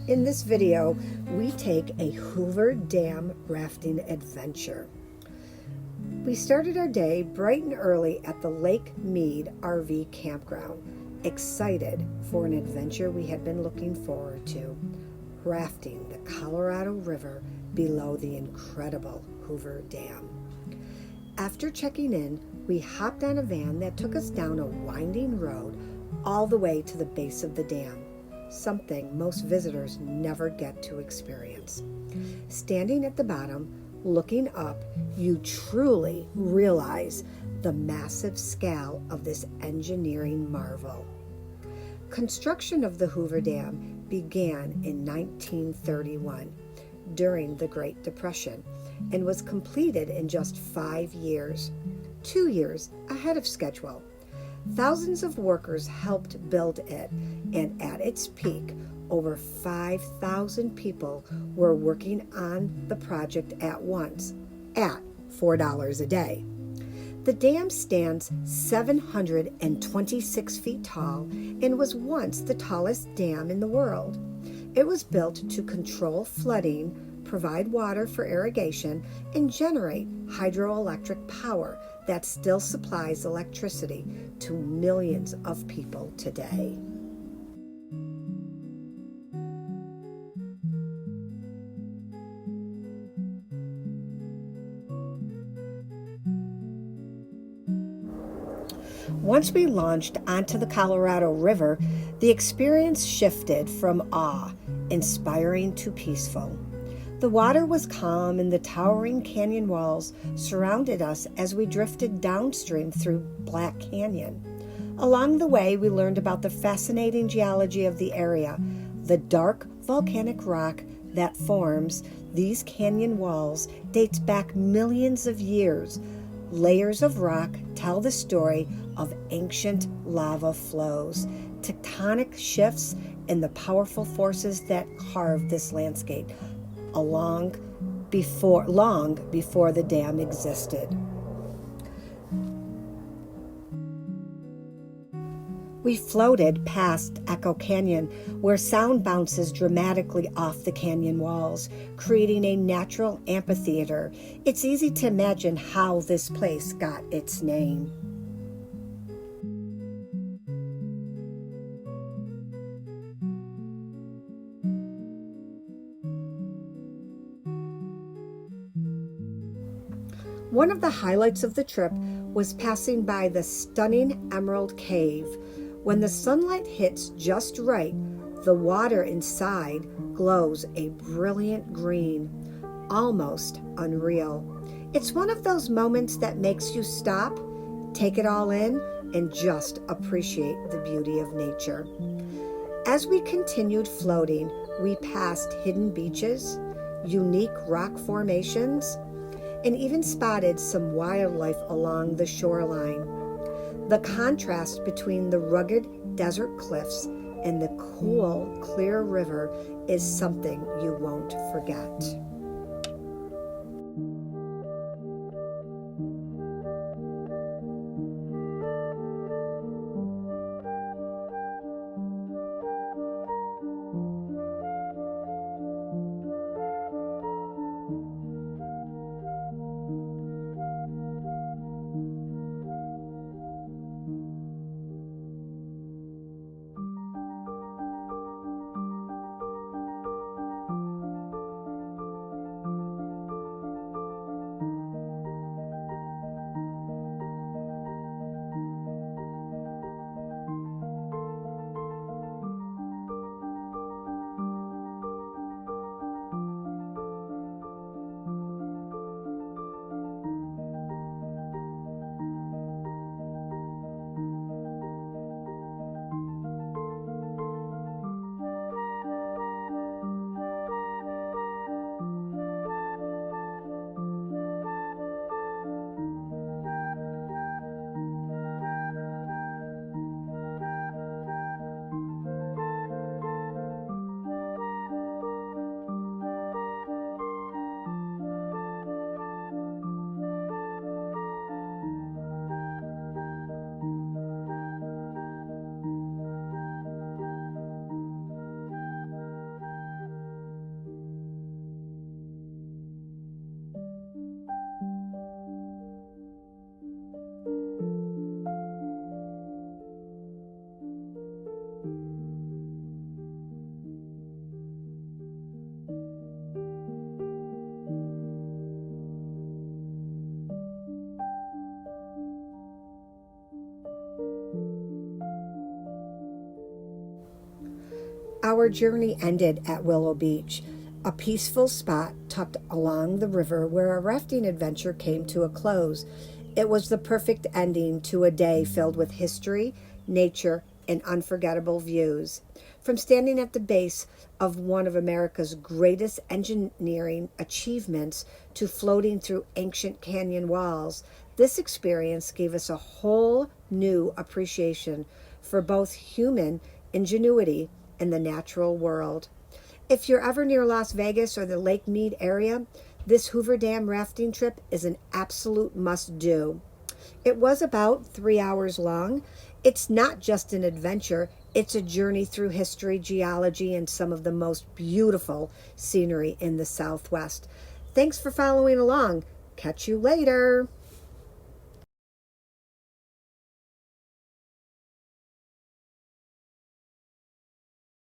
In this video, we take a Hoover Dam rafting adventure. We started our day bright and early at the Lake Mead RV campground, excited for an adventure we had been looking forward to, rafting the Colorado River below the incredible Hoover Dam. After checking in, we hopped on a van that took us down a winding road all the way to the base of the dam, something most visitors never get to experience. Standing at the bottom, looking up, you truly realize the massive scale of this engineering marvel. Construction of the Hoover Dam began in 1931 during the Great Depression and was completed in just 5 years, 2 years ahead of schedule. Thousands of workers helped build it, and at its peak, over 5,000 people were working on the project at once at $4 a day. The dam stands 726 feet tall and was once the tallest dam in the world. It was built to control flooding, provide water for irrigation, and generate hydroelectric power that still supplies electricity to millions of people today. Once we launched onto the Colorado River, the experience shifted from awe, inspiring to peaceful. The water was calm and the towering canyon walls surrounded us as we drifted downstream through Black Canyon. Along the way, we learned about the fascinating geology of the area, the dark volcanic rock that forms these canyon walls dates back millions of years. Layers of rock tell the story of ancient lava flows, tectonic shifts, and the powerful forces that carved this landscape long before the dam existed. We floated past Echo Canyon, where sound bounces dramatically off the canyon walls, creating a natural amphitheater. It's easy to imagine how this place got its name. One of the highlights of the trip was passing by the stunning Emerald Cave. When the sunlight hits just right, the water inside glows a brilliant green, almost unreal. It's one of those moments that makes you stop, take it all in, and just appreciate the beauty of nature. As we continued floating, we passed hidden beaches, unique rock formations, and even spotted some wildlife along the shoreline. The contrast between the rugged desert cliffs and the cool, clear river is something you won't forget. Our journey ended at Willow Beach, a peaceful spot tucked along the river where our rafting adventure came to a close. It was the perfect ending to a day filled with history, nature, and unforgettable views. From standing at the base of one of America's greatest engineering achievements to floating through ancient canyon walls, this experience gave us a whole new appreciation for both human ingenuity and the natural world. If you're ever near Las Vegas or the Lake Mead area, this Hoover Dam rafting trip is an absolute must-do. It was about 3 hours long. It's not just an adventure, it's a journey through history, geology, and some of the most beautiful scenery in the Southwest. Thanks for following along. Catch you later.